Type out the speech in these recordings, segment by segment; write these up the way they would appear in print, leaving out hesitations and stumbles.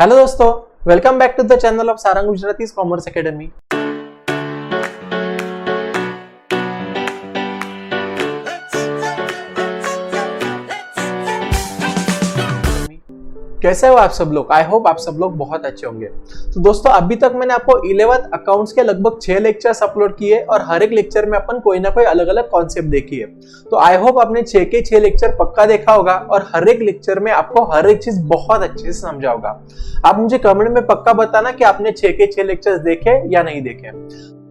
Hello दोस्तों, welcome back to the channel of Sarang Gujarati's commerce academy. कैसे हो आप सब लोग? आई होप आप सब लोग बहुत अच्छे होंगे। तो दोस्तों, अभी तक मैंने आपको 11th अकाउंट्स के लगभग 6 लेक्चर्स अपलोड किए और हर एक लेक्चर में अपन कोई ना कोई अलग अलग कॉन्सेप्ट देखी है। तो आई होप आपने 6 के 6 लेक्चर पक्का देखा होगा और हर एक लेक्चर में आपको हर एक चीज बहुत अच्छे से समझा होगा। आप मुझे कमेंट में पक्का बताना कि आपने 6 के 6 लेक्चर्स देखे या नहीं देखे।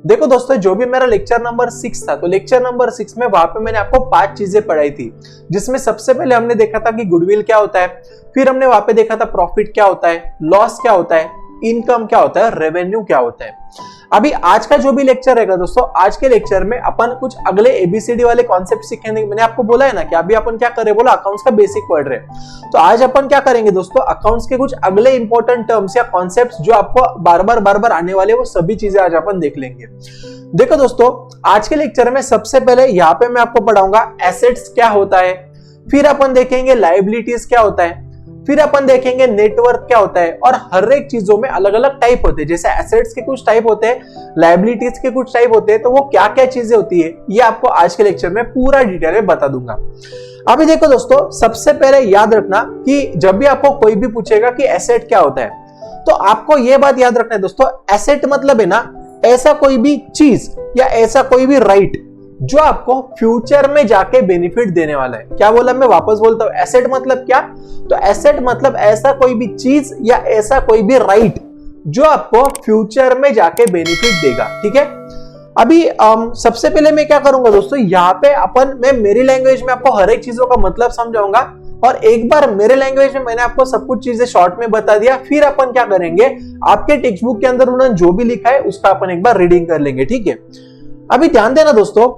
देखो दोस्तों, जो भी मेरा लेक्चर नंबर 6 था, तो लेक्चर नंबर 6 में वहां पे मैंने आपको 5 चीजें पढ़ाई थी, जिसमें सबसे पहले हमने देखा था कि गुडविल क्या होता है, फिर हमने वहां पे देखा था प्रॉफिट क्या होता है, लॉस क्या होता है, इनकम क्या होता है, रेवेन्यू क्या होता है। अभी आज का जो भी लेक्चर रहेगा दोस्तों, आज के लेक्चर में अपन कुछ अगले एबीसीडी वाले कॉन्सेप्ट सीखेंगे। मैंने आपको बोला है ना कि अभी अपन क्या कर रहे, बोला अकाउंट्स का बेसिक पढ़ रहे। तो आज अपन क्या करेंगे दोस्तों, अकाउंट्स के कुछ अगले इंपॉर्टेंट टर्म्स या कॉन्सेप्ट्स जो आपको बार बार आने वाले, वो सभी चीजें आज अपन देख लेंगे। देखो दोस्तों, आज के लेक्चर में सबसे पहले यहाँ पे मैं आपको पढ़ाऊंगा एसेट्स क्या होता है, फिर अपन देखेंगे लायबिलिटीज क्या होता है, फिर अपन देखेंगे नेटवर्थ क्या होता है। और हर एक चीजों में अलग अलग टाइप होते हैं, जैसे एसेट्स के कुछ टाइप होते हैं, लायबिलिटीज के कुछ टाइप होते हैं, तो वो क्या क्या चीजें होती है ये आपको आज के लेक्चर में पूरा डिटेल में बता दूंगा। अभी देखो दोस्तों, सबसे पहले याद रखना कि जब भी आपको कोई भी पूछेगा कि एसेट क्या होता है, तो आपको यह बात याद रखना है दोस्तों, एसेट मतलब है ना ऐसा कोई भी चीज या ऐसा कोई भी राइट जो आपको फ्यूचर में जाके बेनिफिट देने वाला है। क्या बोला, मैं वापस बोलता हूं, एसेट मतलब क्या? तो एसेट मतलब ऐसा कोई भी चीज या ऐसा कोई भी राइट जो आपको फ्यूचर में जाके बेनिफिट देगा। ठीक है, अभी सबसे पहले मैं क्या करूंगा दोस्तों, यहाँ पे मैं मेरी लैंग्वेज में आपको हर एक चीजों का मतलब समझाऊंगा और एक बार मेरे लैंग्वेज में मैंने आपको सब कुछ चीजें शॉर्ट में बता दिया, फिर अपन क्या करेंगे, आपके टेक्स्ट बुक के अंदर उन्होंने जो भी लिखा है उसका अपन एक बार रीडिंग कर लेंगे। ठीक है, अभी ध्यान देना दोस्तों,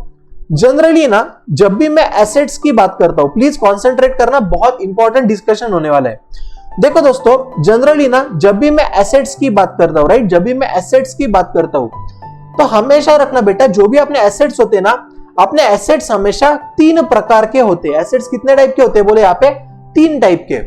जनरली ना जब भी मैं एसेट्स की बात करता हूं, प्लीज कॉन्सेंट्रेट करना, बहुत इंपॉर्टेंट डिस्कशन होने वाला है। देखो दोस्तों, जनरली ना जब भी मैं एसेट्स की बात करता हूं, राइट, जब भी मैं एसेट्स की बात करता हूं, तो हमेशा रखना बेटा, जो भी अपने एसेट्स होते हैं ना, अपने एसेट्स हमेशा 3 प्रकार के होते हैं। एसेट्स कितने टाइप के होते हैं, बोले यहाँ पे 3 टाइप के।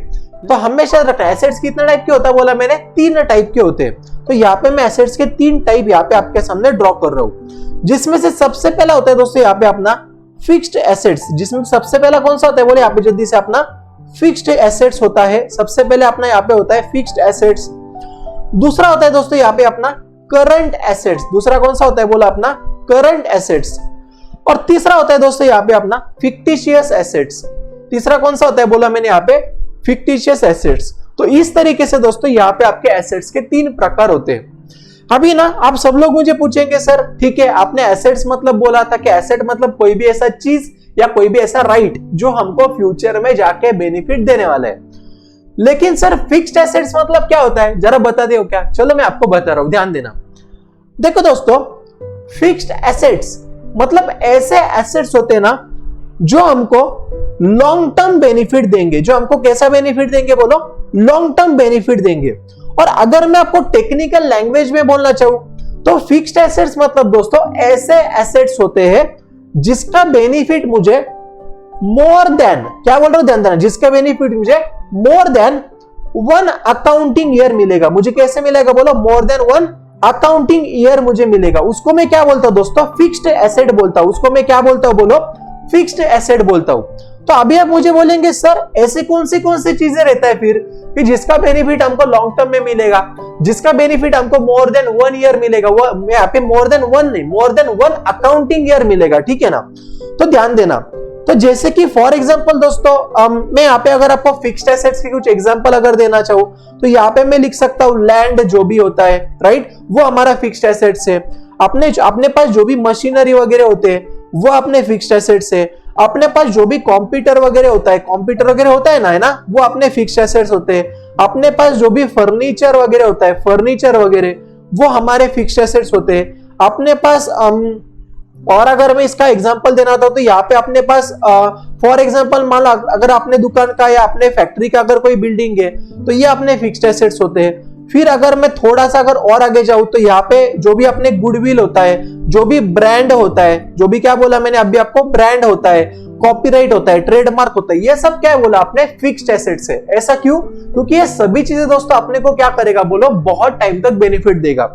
तो हमेशा रखना, एसेट्स कितने टाइप के होता है, बोला मैंने 3 टाइप के होते हैं। तो यहाँ पे मैं एसेट्स के 3 टाइप यहाँ पे आपके सामने ड्रॉ कर रहा हूं, जिसमें से सबसे पहला होता है दोस्तों यहाँ पे अपना फिक्स्ड एसेट्स। जिसमें सबसे पहला कौन सा होता है, बोले यहाँ पे जल्दी से, अपना फिक्स्ड एसेट्स होता है। सबसे पहले अपना यहाँ पे होता है फिक्स्ड एसेट्स। दूसरा होता है दोस्तों यहाँ पे अपना करंट एसेट्स। दूसरा कौन सा होता है, बोला अपना करंट एसेट्स। और तीसरा होता है दोस्तों यहाँ पे अपना फिक्टिशियस एसेट्स। तीसरा कौन सा होता है, बोला मैंने यहाँ पे फिक्टिशियस एसेट्स। तो इस तरीके से दोस्तों यहाँ पे आपके एसेट्स के 3 प्रकार होते हैं। अभी ना आप सब लोग मुझे पूछेंगे, सर ठीक है, आपने एसेट्स मतलब बोला था कि एसेट मतलब कोई भी ऐसा चीज या कोई भी ऐसा राइट जो हमको फ्यूचर में जाके बेनिफिट देने वाला है, लेकिन सर फिक्स्ड एसेट्स मतलब क्या होता है, जरा बता दो क्या? चलो मैं आपको बता रहा हूं, ध्यान देना। देखो दोस्तों, फिक्स्ड एसेट्स मतलब ऐसे एसेट्स होते हैं ना जो हमको लॉन्ग टर्म बेनिफिट देंगे। जो हमको कैसा बेनिफिट देंगे, बोलो, लॉन्ग टर्म बेनिफिट देंगे। और अगर मैं आपको टेक्निकल लैंग्वेज में बोलना चाहूं, तो फिक्स्ड एसेट्स मतलब दोस्तों ऐसे एसेट्स होते हैं जिसका बेनिफिट मुझे मोर देन, क्या बोल रहा हूं, ध्यान देना, जिसका बेनिफिट मुझे मोर देन 1 अकाउंटिंग ईयर मिलेगा। मुझे कैसे मिलेगा, बोलो, मोर देन 1 अकाउंटिंग ईयर मुझे मिलेगा। उसको मैं क्या बोलता हूं दोस्तों, फिक्स्ड एसेट बोलता हूं। उसको मैं क्या बोलता हूं, बोलो, फिक्स्ड एसेट बोलता हूं। तो अभी आप मुझे बोलेंगे, सर ऐसे कौन सी चीजें रहता है फिर कि जिसका बेनिफिट हमको लॉन्ग टर्म में मिलेगा, जिसका बेनिफिट हमको मोर देन 1 ईयर मिलेगा। वो यहाँ पे मोर देन 1 नहीं, मोर देन 1 अकाउंटिंग ईयर मिलेगा। ठीक है ना, तो ध्यान देना। तो जैसे कि फॉर एग्जांपल दोस्तों, मैं यहाँ पे अगर आपको फिक्स्ड एसेट्स की कुछ एग्जांपल अगर देना चाहूँ, तो यहाँ पे मैं लिख सकता हूँ लैंड जो भी होता है, राइट, वो हमारा फिक्स्ड एसेट्स है। अपने पास जो भी मशीनरी वगैरह होते हैं वो अपने फिक्स्ड एसेट्स है। अपने पास जो भी कंप्यूटर वगैरह होता है ना, वो अपने फिक्स्ड एसेट्स होते हैं। अपने पास जो भी फर्नीचर वगैरह होता है, फर्नीचर वगैरह, वो हमारे फिक्स्ड एसेट्स होते हैं। अपने पास और अगर मैं इसका एग्जांपल देना था, तो यहाँ पे अपने पास फॉर एग्जांपल मान लो, अगर अपने दुकान का या अपने फैक्ट्री का अगर कोई बिल्डिंग है, तो ये अपने फिक्स्ड एसेट्स होते हैं। फिर अगर मैं थोड़ा सा अगर और आगे जाऊं, तो यहाँ पे जो भी अपने गुडविल होता है, जो भी ब्रांड होता है, जो भी क्या बोला मैंने अभी आपको, ब्रांड होता है, कॉपीराइट होता है, ट्रेडमार्क होता है, ये सब क्या है बोला आपने, फिक्स्ड एसेट्स है। ऐसा क्यों? क्योंकि ये सभी चीजें दोस्तों अपने को क्या करेगा बोलो, बहुत टाइम तक बेनिफिट देगा।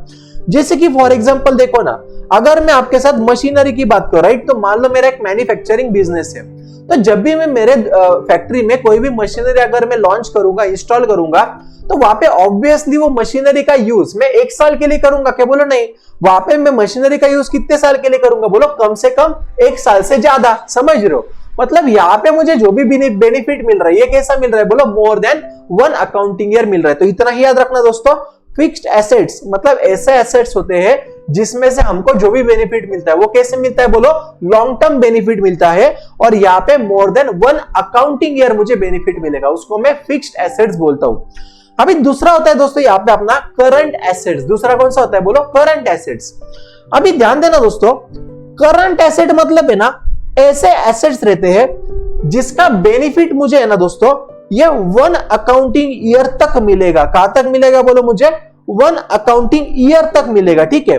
जैसे कि फॉर एग्जांपल देखो ना, अगर मैं आपके साथ मशीनरी की बात करूं, राइट, तो मान लो मेरा एक मैन्युफैक्चरिंग बिजनेस है, तो जब भी मैं मेरे फैक्ट्री में कोई भी मशीनरी अगर मैं लॉन्च करूंगा, इंस्टॉल करूंगा, तो वहां पे ऑब्वियसली वो मशीनरी का यूज मैं 1 साल के लिए करूंगा, क्या बोलो? नहीं, वहां पे मैं मशीनरी का यूज कितने साल के लिए करूंगा बोलो? कम से कम 1 साल से ज्यादा, समझ रहे हो? मतलब यहाँ पे मुझे जो भी बेनिफिट मिल रहा है, ये कैसा मिल रहा है बोलो? मोर देन 1 अकाउंटिंग ईयर मिल रहा है। तो इतना ही याद रखना दोस्तों, फिक्स्ड एसेट्स मतलब ऐसे एसेट्स होते हैं जिसमें से हमको जो भी बेनिफिट मिलता है वो कैसे मिलता है बोलो? लॉन्ग टर्म बेनिफिट मिलता है, और यहाँ पे मोर देन 1 अकाउंटिंग ईयर मुझे बेनिफिट मिलेगा, उसको मैं फिक्स्ड एसेट्स बोलता हूं। अभी दूसरा होता है दोस्तों यहाँ पे अपना करंट एसेट्स। दूसरा कौन सा होता है बोलो? Current assets. अभी ध्यान देना दोस्तों, करंट एसेट मतलब है ना, ऐसे एसेट्स रहते हैं जिसका बेनिफिट मुझे है ना दोस्तों, ये 1 अकाउंटिंग ईयर तक मिलेगा। कहां तक मिलेगा बोलो? मुझे 1 अकाउंटिंग ईयर तक मिलेगा, ठीक है।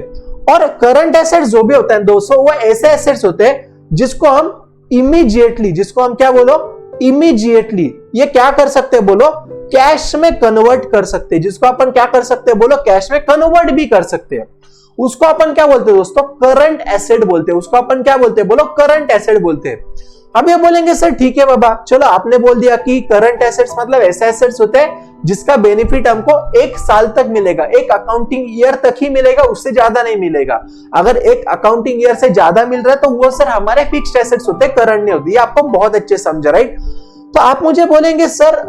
और करंट एसेट्स जो भी होता है दोस्तों, वो ऐसे एसेट्स होते हैं जिसको हम इमीडिएटली, जिसको हम क्या बोलो? इमीडिएटली ये क्या कर सकते हैं बोलो? कैश में कन्वर्ट कर सकते हैं। जिसको अपन क्या कर सकते हैं बोलो? कैश में कन्वर्ट भी कर सकते हैं। उसको अपन क्या बोलते हैं दोस्तों? करंट एसेट बोलते हैं। उसको अपन क्या बोलते हैं बोलो? करंट एसेट बोलते हैं। अब ये बोलेंगे सर ठीक है बाबा, चलो आपने बोल दिया कि करंट एसेट्स मतलब ऐसे एसेट्स होते हैं जिसका बेनिफिट हमको 1 साल तक मिलेगा, 1 अकाउंटिंग ईयर तक ही मिलेगा, उससे ज्यादा नहीं मिलेगा। अगर 1 अकाउंटिंग ईयर से ज्यादा मिल रहा है तो वो सर हमारे फिक्स्ड एसेट्स होते हैं, करंट नहीं होती। ये आपको बहुत अच्छे समझा, राइट? तो आप मुझे बोलेंगे सर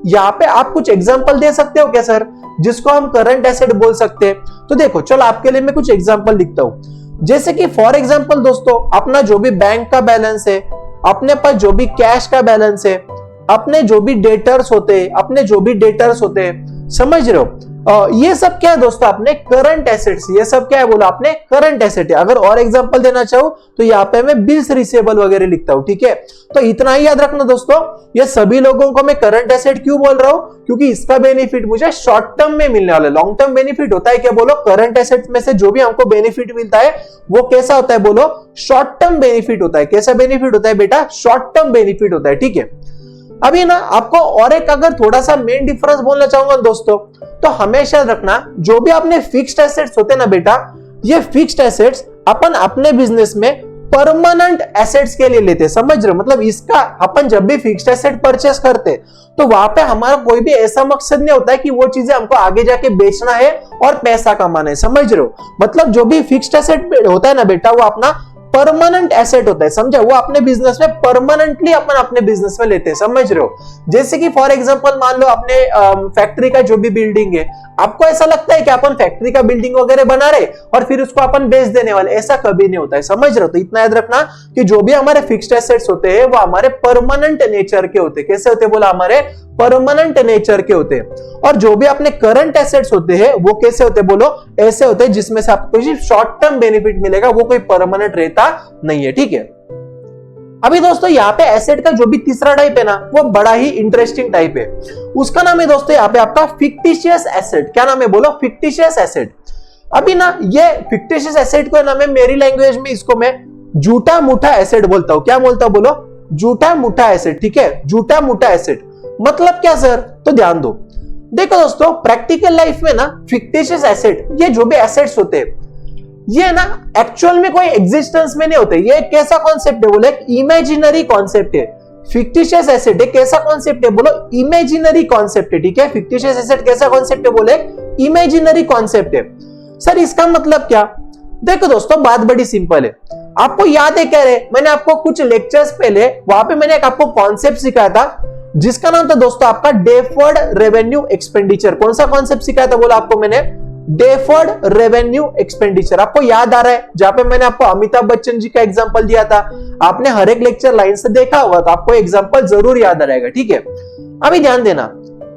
यहाँ पे आप कुछ एग्जांपल दे सकते हो क्या सर, जिसको हम करंट एसेट बोल सकते हैं? तो देखो, चलो आपके लिए मैं कुछ एग्जांपल लिखता हूं। जैसे कि फॉर एग्जांपल दोस्तों, अपना जो भी बैंक का बैलेंस है, अपने पास जो भी कैश का बैलेंस है, अपने जो भी डेटर्स होते हैं, समझ रहे हो? ये सब क्या है दोस्तों? अपने करंट एसेट्स। ये सब क्या है बोला? अपने करंट एसेट है। अगर और एग्जांपल देना चाहूं तो यहाँ पे मैं बिल्स रिसीवेबल वगैरह लिखता हूं, ठीक है। तो इतना ही याद रखना दोस्तों, ये सभी लोगों को मैं करंट एसेट क्यों बोल रहा हूं? क्योंकि इसका बेनिफिट मुझे शॉर्ट टर्म में मिलने वाला है। लॉन्ग टर्म बेनिफिट होता है क्या बोलो? करंट एसेट में से जो भी हमको बेनिफिट मिलता है वो कैसा होता है बोलो? शॉर्ट टर्म बेनिफिट होता है। कैसा बेनिफिट होता है बेटा? शॉर्ट टर्म बेनिफिट होता है, ठीक है। अभी ना आपको और एक अगर थोड़ा सा मेन डिफरेंस बोलना चाहूंगा दोस्तों, तो हमेशा रखना, जो भी अपने फिक्स्ड एसेट्स होते हैं ना बेटा, ये फिक्स्ड एसेट्स अपन अपने बिजनेस में परमानेंट एसेट्स के लिए लेते हैं, समझ रहे हो? मतलब इसका अपन जब भी फिक्स्ड एसेट परचेस करते तो वहां पे हमारा कोई भी ऐसा मकसद नहीं होता है कि वो चीजें हमको आगे जाके बेचना है और पैसा कमाना है, समझ रहे हो? मतलब जो भी फिक्स्ड एसेट होता है ना बेटा, वो अपना परमानेंट एसेट होता है, समझा? वो अपने बिजनेस में परमानेंटली अपन अपने बिजनेस में लेते हैं, समझ रहे हो? जैसे कि फॉर एग्जांपल मान लो अपने फैक्ट्री का जो भी बिल्डिंग है, आपको ऐसा लगता है कि अपन फैक्ट्री का बिल्डिंग वगैरह बना रहे और फिर उसको अपन बेच देने वाले, ऐसा कभी नहीं होता है, समझ रहे हो? तो इतना याद रखना कि जो भी हमारे फिक्स्ड एसेट्स होते हैं वो हमारे परमानेंट नेचर के होते हैं। कैसे होते बोला? हमारे परमानेंट नेचर के होते हैं। और जो भी अपने करंट एसेट्स होते हैं वो कैसे होते बोलो? ऐसे होते हैं जिसमें से आपको शॉर्ट टर्म बेनिफिट मिलेगा, वो कोई परमानेंट रहता नहीं है, ठीक है। अभी दोस्तों यहाँ पे एसेट का जो भी तीसरा टाइप है ना, वो बड़ा ही इंटरेस्टिंग टाइप है। उसका नाम है दोस्तों यहाँ पे आपका फिक्टिशियस एसेट। क्या नाम है बोलो? Fictitious asset. अभी ना ये फिक्टिशियस एसेट को नाम है, मेरी लैंग्वेज में इसको मैं झूठा मूठा एसेट बोलता हूं। क्या बोलता हूं बोलो? झूठा मूठा एसेट, ठीक है। झूठा मूठा एसेट मतलब क्या सर? तो ध्यान दो, देखो दोस्तों, प्रैक्टिकल लाइफ में ना फिक्टिशियस एसेट, ये जो भी एसेट्स होते हैं, ये ना एक्चुअल में कोई एग्जिस्टेंस में नहीं होते। ये एक कैसा कॉन्सेप्ट है बोले? इमेजिनरी कॉन्सेप्ट है। फिक्टिशियस एसेट एक कैसा कॉन्सेप्ट है बोलो? इमेजिनरी कॉन्सेप्ट है, ठीक है। फिक्टिशियस एसेट कैसा कॉन्सेप्ट है बोले? इमेजिनरी कॉन्सेप्ट है। सर इसका मतलब क्या? देखो दोस्तों, बात बड़ी सिंपल है। आपको याद है क्या रे, मैंने आपको कुछ लेक्चर्स पहले वहां पे मैंने एक आपको कॉन्सेप्ट सिखाया था जिसका नाम था दोस्तों आपका डेफर्ड रेवेन्यू एक्सपेंडिचर। कौन सा कॉन्सेप्ट सिखाया था बोला आपको मैंने? Deferred revenue expenditure. आपको याद आ रहा है? जहां पे मैंने आपको अमिताभ बच्चन जी का एग्जांपल दिया था, आपने हर एक लेक्चर लाइन से देखा होगा, तो आपको एग्जांपल जरूर याद आ रहेगा, ठीक है। अभी ध्यान देना,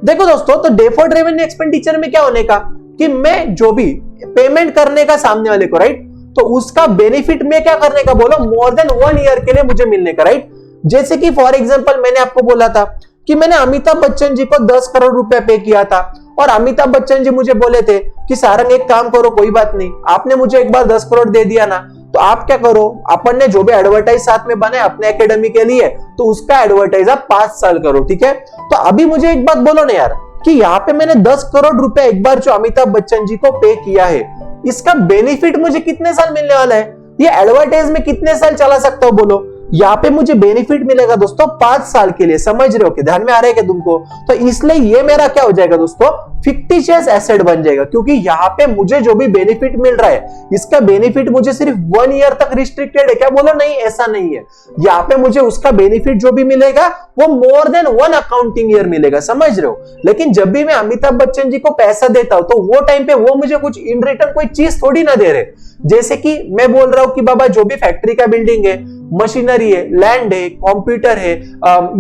देखो दोस्तों, तो डेफर्ड रेवेन्यू एक्सपेंडिचर में क्या होने का कि मैं जो भी पेमेंट करने का सामने वाले को, राइट, तो उसका बेनिफिट में क्या करने का बोलो? मोर देन 1 ईयर के लिए मुझे मिलने का, राइट। जैसे कि फॉर एग्जांपल मैंने आपको बोला था कि मैंने अमिताभ बच्चन जी को 10 करोड़ रुपए पे किया था और अमिताभ बच्चन जी मुझे बोले थे कि सारंग एक काम करो, कोई बात नहीं, आपने मुझे एक बार 10 करोड़ दे दिया ना, तो आप क्या करो, अपन ने जो भी एडवर्टाइज साथ में बनाए अपने एकेडमी के लिए, तो उसका एडवर्टाइज आप 5 साल करो, ठीक है। तो अभी मुझे एक बात बोलो ना यार, कि यहाँ पे मैंने 10 करोड़ रुपए एक बार जो अमिताभ बच्चन जी को पे किया है, इसका बेनिफिट मुझे कितने साल मिलने वाला है? ये एडवर्टाइज में कितने साल चला सकता हूं बोलो? यहाँ पे मुझे बेनिफिट मिलेगा दोस्तों 5 साल के लिए, समझ रहे हो? कि ध्यान में आ रहा है क्या तुमको? तो इसलिए ये मेरा क्या हो जाएगा दोस्तों, फिक्टिशियस एसेट बन जाएगा, क्योंकि यहाँ पे मुझे जो भी बेनिफिट मिल रहा है, इसका बेनिफिट मुझे सिर्फ 1 ईयर तक रिस्ट्रिक्टेड है क्या? बोलो नहीं, ऐसा नहीं है। यहाँ पे मुझे उसका बेनिफिट जो भी मिलेगा वो मोर देन 1 अकाउंटिंग ईयर मिलेगा, समझ रहे हो? लेकिन जब भी मैं अमिताभ बच्चन जी को पैसा देता हूं, तो वो टाइम पे वो मुझे कुछ इन रिटर्न कोई चीज थोड़ी ना दे रहे। जैसे कि मैं बोल रहा हूं कि बाबा जो भी फैक्ट्री का बिल्डिंग है, मशीनरी है, लैंड है, कंप्यूटर है,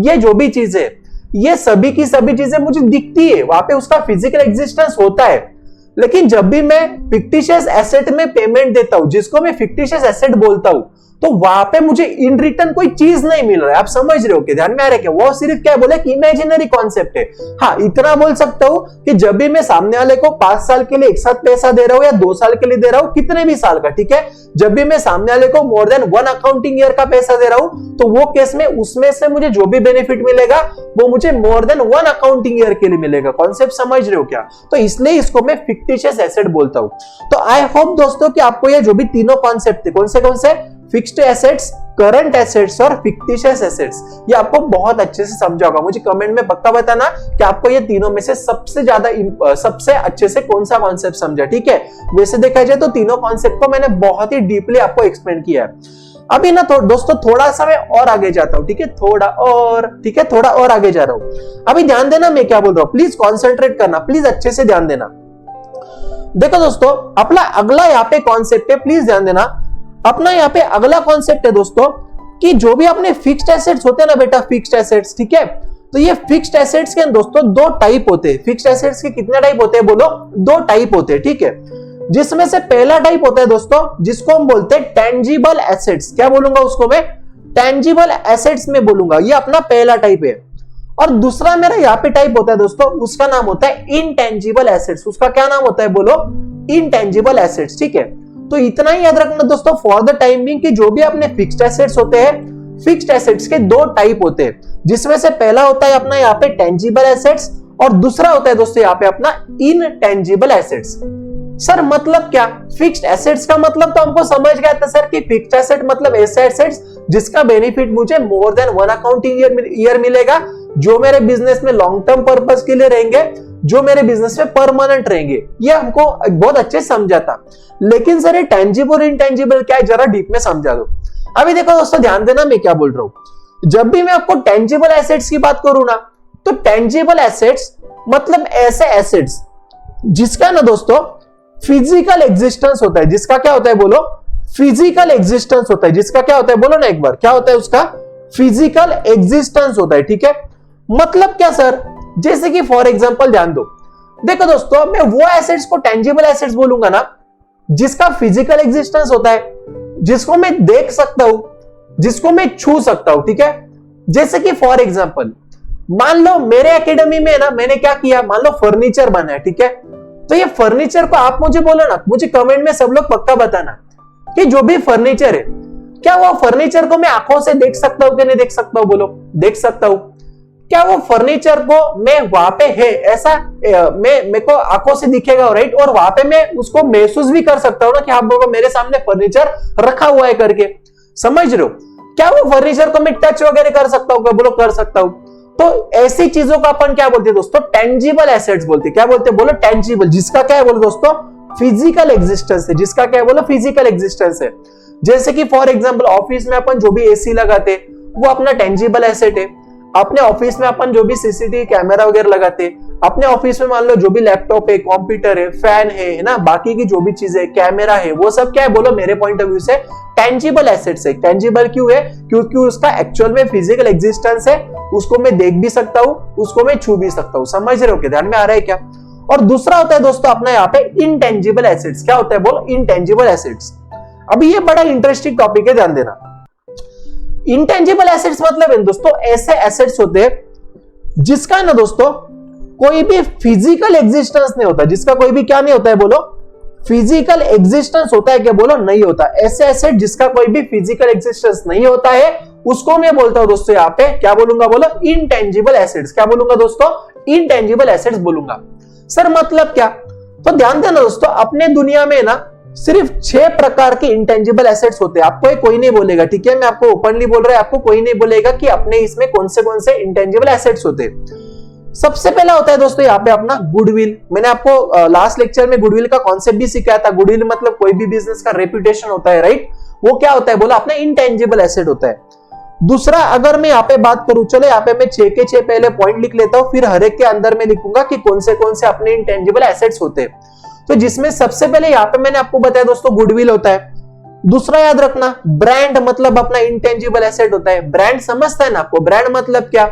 ये जो भी चीज है, ये सभी की सभी चीजें मुझे दिखती है, वहां पे उसका फिजिकल एग्जिस्टेंस होता है। लेकिन जब भी मैं फिक्टिशियस एसेट में पेमेंट देता हूं, जिसको मैं फिक्टिशियस एसेट बोलता हूं, तो वहां पे मुझे इन रिटर्न कोई चीज नहीं मिल रहा है। आप समझ रहे हो? कि ध्यान में आ रहा है क्या? वो सिर्फ क्या बोले कि इमेजिनरी कॉन्सेप्ट है। हाँ, इतना बोल सकता हूं कि जब भी मैं सामने वाले को 5 साल के लिए एक साथ पैसा दे रहा हूं या 2 साल के लिए दे रहा हूं, कितने भी साल का, ठीक है, जब भी मैं सामने वाले को मोर देन 1 अकाउंटिंग ईयर का पैसा दे रहा हूं, तो वो केस में उसमें से मुझे जो भी बेनिफिट मिलेगा वो मुझे मोर देन 1 अकाउंटिंग ईयर के लिए मिलेगा। कॉन्सेप्ट समझ रहे हो क्या? तो इसलिए इसको मैं फिक्टिशियस एसेट बोलता हूं। तो आई होप दोस्तों कि आपको ये जो भी तीनों कॉन्सेप्ट थे, कौन से फिक्स्ड एसेट्स, करंट एसेट्स और फिक्टिशियस एसेट्स, ये आपको बहुत अच्छे से समझा होगा। मुझे कमेंट में पक्का बताना कि आपको ये तीनों में से सबसे ज्यादा सबसे अच्छे से कौन सा कॉन्सेप्ट समझा, ठीक है। वैसे देखा जाए तो तीनों कॉन्सेप्ट को मैंने बहुत ही डीपली आपको एक्सप्लेन किया है। अभी ना दोस्तों थोड़ा सा मैं और आगे जाता हूं, ठीक है, थोड़ा और आगे जा रहा हूं। अभी ध्यान देना मैं क्या बोल रहा हूं, प्लीज कॉन्सेंट्रेट करना, प्लीज अच्छे से ध्यान देना। देखो दोस्तों, अपना अगला यहाँ पे कॉन्सेप्ट है, प्लीज ध्यान देना। अपना यहाँ पे अगला कॉन्सेप्ट है दोस्तों कि जो भी अपने फिक्स्ड एसेट्स होते हैं ना बेटा, फिक्स्ड एसेट्स, ठीक है, तो ये फिक्स्ड एसेट्स के दोस्तों 2 टाइप होते हैं। फिक्स्ड एसेट्स के कितने टाइप होते हैं बोलो? 2 टाइप होते हैं, ठीक है। जिसमें से पहला टाइप होता है दोस्तों, जिसको हम बोलते हैं टेंजिबल एसेट्स। क्या बोलूंगा उसको मैं? टेंजिबल एसेट्स में बोलूंगा, ये अपना पहला टाइप है। और दूसरा मेरा यहाँ पे टाइप होता है दोस्तों, उसका नाम होता है इनटेंजिबल एसेट्स। उसका क्या नाम होता है बोलो? इनटेंजिबल एसेट्स, ठीक है। तो इतना ही याद रखना दोस्तों फॉर द टाइम बिंग कि जो भी अपने फिक्स्ड एसेट्स होते हैं, फिक्स्ड एसेट्स के 2 टाइप होते हैं, जिसमें से पहला होता है अपना यहाँ पे टेंजिबल एसेट्स और दूसरा होता है दोस्तों यहाँ पे अपना इनटेंजिबल एसेट्स। सर मतलब क्या? फिक्स्ड एसेट्स का मतलब तो हमको समझ गया था सर कि फिक्स्ड एसेट मतलब ऐसे एसेट्स जिसका बेनिफिट मुझे मोर देन 1 अकाउंटिंग ईयर मिलेगा, जो मेरे बिजनेस में लॉन्ग टर्म पर्पस के लिए रहेंगे, जो मेरे बिजनेस में परमानेंट रहेंगे। ये हमको बहुत अच्छे समझा था। लेकिन सर ये टेंजिबल और इनटेंजिबल क्या है, जरा डीप में समझा दो। अभी देखो दोस्तों ध्यान देना मैं क्या बोल रहा हूं। जब भी मैं आपको टेंजिबल एसेट्स की बात करूं ना, तो टेंजिबल एसेट्स मतलब ऐसे एसेट्स जिसका ना दोस्तों फिजिकल एग्जिस्टेंस होता है। जिसका क्या होता है बोलो? फिजिकल एग्जिस्टेंस होता है। जिसका क्या होता है बोलो ना एक बार, क्या होता है उसका? फिजिकल एग्जिस्टेंस होता है, ठीक है। मतलब क्या सर? जैसे कि फॉर एग्जांपल ध्यान दो, देखो दोस्तों मैं वो एसेट्स को टेंजिबल एसेट्स बोलूंगा ना जिसका फिजिकल एग्जिस्टेंस होता है, जिसको मैं देख सकता हूं, जिसको मैं छू सकता हूं, ठीक है। जैसे कि फॉर एग्जांपल मान लो मेरे एकेडमी में ना मैंने क्या किया, मान लो फर्नीचर बना है, ठीक है। तो ये फर्नीचर को आप मुझे बोलो ना, मुझे कमेंट में सब लोग पक्का बताना कि जो भी फर्नीचर है, क्या वो फर्नीचर को मैं आंखों से देख सकता हूं कि नहीं देख सकता हूं? बोलो, देख सकता हूं। क्या वो फर्नीचर को मैं वहां पे है ऐसा मेरे को आंखों से दिखेगा, राइट? और वहां पे मैं उसको महसूस भी कर सकता हूं ना कि हाँ बाबा मेरे सामने फर्नीचर रखा हुआ है करके, समझ रहे हो? क्या वो फर्नीचर को मैं टच वगैरह कर सकता हूँ? बोलो कर सकता हूं। तो ऐसी चीजों को अपन क्या बोलते हैं दोस्तों? टेंजिबल एसेट्स बोलते हैं। क्या बोलते हैं बोलो? टेंजिबल। जिसका क्या है बोलो दोस्तों? फिजिकल एग्जिस्टेंस है। जिसका क्या है बोलो? फिजिकल एग्जिस्टेंस है। जैसे कि फॉर एग्जांपल ऑफिस में अपन जो भी एसी लगाते वो अपना टेंजिबल एसेट है। अपने ऑफिस में अपन जो भी सीसीटीवी कैमरा वगैरह लगाते, अपने ऑफिस में मान लो जो भी लैपटॉप है, कंप्यूटर है, फैन है ना, बाकी की जो भी चीजें, कैमरा है, वो सब क्या है बोलो? मेरे पॉइंट ऑफ व्यू से टेंजिबल एसेट्स है। टेंजिबल क्यों है? क्योंकि उसका एक्चुअल में फिजिकल एग्जिस्टेंस है, उसको मैं देख भी सकता हूं, उसको मैं छू भी सकता हूं। समझ रहे हो? ध्यान में आ रहा है क्या? और दूसरा होता है दोस्तों अपना यहाँ पे इनटेंजिबल एसेट्स। क्या होता है बोलो? Intangible assets. अभी ये बड़ा इंटरेस्टिंग टॉपिक है, ध्यान देना। इंटेंजिबल एसेट्स मतलब दोस्तों ऐसे एसेट्स होते हैं जिसका ना दोस्तों कोई भी फिजिकल एग्जिस्टेंस नहीं होता, जिसका कोई भी क्या नहीं होता है बोलो? फिजिकल एग्जिस्टेंस होता है क्या? बोलो नहीं होता। ऐसे एसेट जिसका कोई भी फिजिकल एग्जिस्टेंस नहीं होता है उसको मैं बोलता हूं दोस्तों यहाँ पे क्या बोलूंगा? बोलो इनटेंजिबल एसेट्स। क्या बोलूंगा दोस्तों? इनटेंजिबल एसेट्स बोलूंगा। सर मतलब क्या? तो ध्यान देना दोस्तों, अपने दुनिया में ना सिर्फ 6 प्रकार के इंटेंजिबल एसेट्स होते हैं। आपको कोई नहीं बोलेगा, ठीक है, मैं आपको ओपनली बोल रहा हूं, आपको कोई नहीं बोलेगा कि अपने इसमें कौन से इंटेंजिबल एसेट्स होते हैं। सबसे पहला होता है दोस्तों यहाँ पे अपना गुडविल। मैंने आपको लास्ट लेक्चर में गुडविल का कॉन्सेप्ट भी सिखाया था। गुडविल मतलब कोई भी बिजनेस का रेपुटेशन होता है, राइट? वो क्या होता है? बोला अपना इनटेंजिबल एसेट होता है। दूसरा, अगर मैं यहाँ पे बात करूं, चलो यहाँ पे मैं 6 के 6 पहले पॉइंट लिख लेता हूं, फिर हर एक के अंदर में लिखूंगा कि कौन से अपने इंटेंजिबल एसेट्स होते हैं। तो जिसमें सबसे पहले यहाँ पे मैंने आपको बताया दोस्तों गुडविल होता है। दूसरा याद रखना, ब्रांड मतलब अपना इंटेंजिबल एसेट होता है। ब्रांड समझता है ना आपको? ब्रांड मतलब क्या?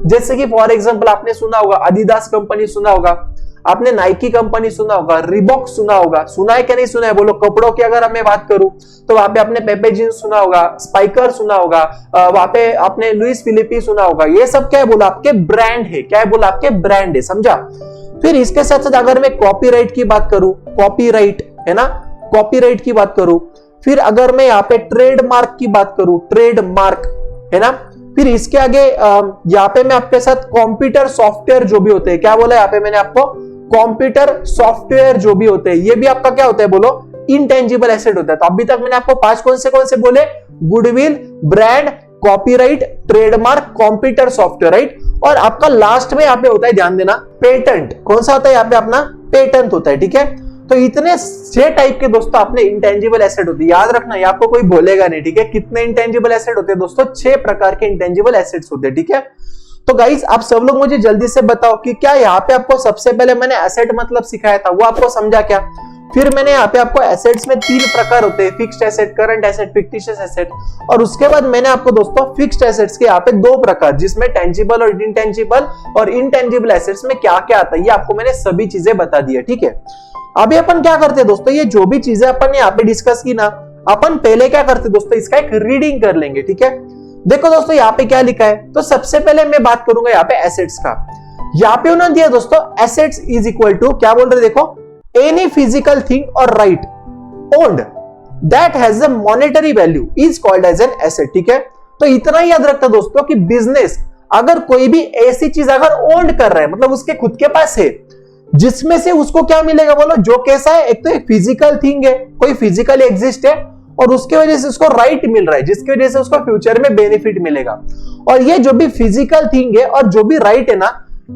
जैसे कि फॉर एग्जांपल आपने सुना होगा अडिडास कंपनी सुना होगा, आपने नाइकी कंपनी सुना होगा, रिबॉक सुना होगा। सुना है क्या नहीं सुना है? बोलो। कपड़ों की अगर मैं बात करूं तो वहां पे आपने पेपे जींस सुना होगा, स्पाइकर सुना होगा, वहां पे आपने लुइस फिलिपी सुना होगा। ये सब क्या है? बोला आपके ब्रांड है। क्या है? बोला आपके ब्रांड है। समझा? फिर इसके साथ साथ अगर मैं कॉपीराइट की बात करूं, कॉपीराइट है ना, कॉपीराइट की बात करूं, फिर अगर मैं यहाँ पे ट्रेडमार्क की बात करूं, ट्रेडमार्क है ना, फिर इसके आगे यहाँ पे मैं आपके साथ कंप्यूटर सॉफ्टवेयर जो भी होते हैं, क्या बोला यहाँ पे मैंने आपको? कंप्यूटर सॉफ्टवेयर जो भी होते हैं, ये भी आपका क्या होता है? बोलो इंटेंजिबल एसेट होता है। तो अभी तक मैंने आपको 5 कौन से बोले? Goodwill, brand, copyright, trademark, computer software, right? और आपका लास्ट में यहाँ पे होता है, ध्यान देना, पेटेंट। कौन सा होता है यहाँ पे? अपना पेटेंट होता है, ठीक है? तो इतने 6 टाइप के दोस्तों अपने इंटेंजिबल एसेट होते हैं। याद रखना, ये आपको कोई बोलेगा नहीं, ठीक है? कितने इंटेंजिबल एसेट होते हैं दोस्तों? 6 प्रकार के इंटेंजिबल एसेट्स होते हैं, ठीक है? तो गाइस आप सब लोग मुझे जल्दी से बताओ कि क्या यहाँ पे आपको सबसे पहले मैंने एसेट मतलब सिखाया था वो आपको समझा क्या? फिर मैंने यहाँ पे आपको एसेट्स में 3 प्रकार होते हैं, fixed asset, current asset, fictitious asset. और उसके बाद मैंने आपको दोस्तों फिक्स्ड एसेट्स के यहाँ पे 2 प्रकार, जिसमें टेंजिबल और इनटेंजिबल, और इनटेंजिबल एसेट्स में क्या क्या आता है ये आपको मैंने सभी चीजें बता दी है, ठीक है? अभी अपन क्या करते हैं दोस्तों, ये जो भी चीजें अपन ने यहाँ पे डिस्कस की ना, अपन पहले क्या करते दोस्तों, इसका एक रीडिंग कर लेंगे, ठीक है? देखो दोस्तों यहाँ पे क्या लिखा है, तो सबसे पहले मैं बात करूंगा यहाँ पे एसेट्स का। यहाँ पे उन्होंने दिया दोस्तों एसेट्स इज इक्वल टू, क्या बोल रहे देखो, एनी फिजिकल थिंग और right owned that has a monetary value is called as an asset, ठीक है? तो इतना ही याद रखता दोस्तों कि बिजनेस अगर कोई भी ऐसी चीज अगर ओन्ड कर रहा है, मतलब उसके खुद के पास है, जिसमें से उसको क्या मिलेगा बोलो, जो कैसा है, एक तो एक फिजिकल थिंग है, कोई फिजिकल एग्जिस्ट है, और उसके वजह से उसको राइट मिल रहा है, जिसकी वजह से उसको फ्यूचर में बेनिफिट मिलेगा। और ये जो भी फिजिकल थिंग है और जो भी राइट है ना,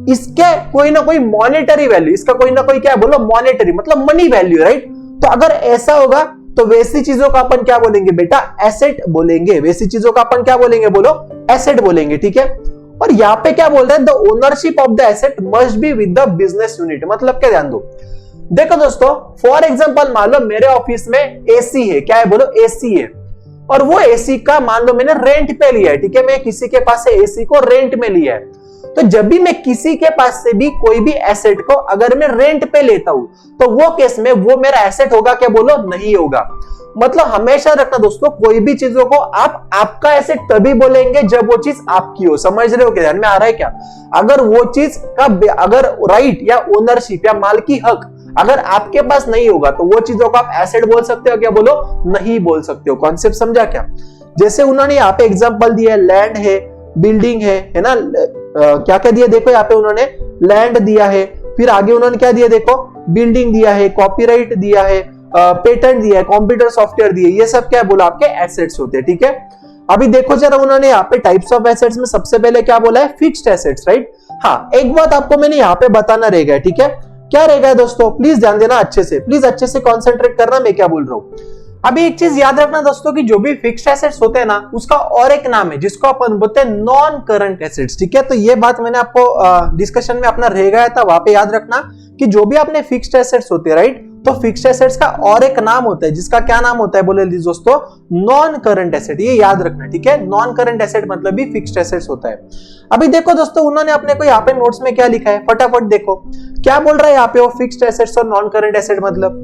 इसके कोई ना कोई मॉनेटरी वैल्यू, इसका कोई ना कोई क्या बोलो, मॉनेटरी मतलब मनी वैल्यू, राइट? तो अगर ऐसा होगा तो वैसी चीजों का अपन क्या बोलेंगे बेटा, एसेट बोलेंगे। वैसी चीजों का अपन क्या बोलेंगे बोलो, एसेट बोलेंगे, ठीक है? और यहाँ पे क्या बोल रहे हैं, the ownership of the asset must be with the business unit. मतलब क्या, ध्यान दो, देखो दोस्तों फॉर एग्जांपल मान लो मेरे ऑफिस में एसी है, क्या है बोलो, एसी है, और वो एसी का मान लो मैंने रेंट पे लिया है, ठीक है? मैं किसी के पास से एसी को रेंट में लिया है। तो जब भी मैं किसी के पास से भी कोई भी एसेट को अगर मैं रेंट पे लेता हूं, तो वो केस में वो मेरा एसेट होगा क्या बोलो, नहीं होगा। मतलब हमेशा रखना दोस्तों, कोई भी चीजों को आप आपका एसेट तभी बोलेंगे जब वो चीज आपकी हो। समझ रहे हो क्या? ध्यान में आ रहा है क्या? अगर वो चीज का अगर राइट या ओनरशिप या मालकी हक अगर आपके पास नहीं होगा, तो वो चीजों को आप एसेट बोल सकते हो क्या बोलो, नहीं बोल सकते हो। कॉन्सेप्ट समझा क्या? जैसे उन्होंने यहाँ पे एग्जांपल दिया, लैंड है, बिल्डिंग है ना, क्या क्या दिया देखो, यहाँ पे उन्होंने लैंड दिया है, फिर आगे उन्होंने क्या दिया देखो, बिल्डिंग दिया है, कॉपीराइट दिया है, पेटेंट दिया है, कंप्यूटर सॉफ्टवेयर दिए, ये सब क्या बोला, आपके एसेट्स होते हैं, ठीक है? अभी देखो जरा, उन्होंने यहाँ पे टाइप्स ऑफ एसेट्स में सबसे पहले क्या बोला है, फिक्स्ड एसेट्स, राइट? हाँ, एक बात आपको मैंने यहाँ पे बताना रहेगा, ठीक है? क्या रहेगा दोस्तों, प्लीज ध्यान देना अच्छे से, प्लीज अच्छे से कॉन्सेंट्रेट करना मैं क्या बोल रहा हूँ। अभी एक चीज याद रखना दोस्तों कि जो भी फिक्स्ड एसेट्स होते हैं ना, उसका और एक नाम है जिसको अपन बोलते हैं नॉन करंट एसेट्स, ठीक है? तो ये बात मैंने आपको डिस्कशन में अपना रह गया था, वहां पे याद रखना कि जो भी अपने फिक्स्ड एसेट्स होते हैं, राइट, तो फिक्स्ड एसेट्स का और एक नाम होता है, जिसका क्या नाम होता है बोले दोस्तों, नॉन करंट एसेट। ये याद रखना, ठीक है? नॉन करंट एसेट मतलब भी फिक्स्ड एसेट्स होता है। अभी देखो दोस्तों, उन्होंने अपने को यहाँ पे नोट्स में क्या लिखा है, फटाफट देखो क्या बोल रहा है यहाँ पे, वो फिक्स्ड एसेट्स और नॉन करंट एसेट मतलब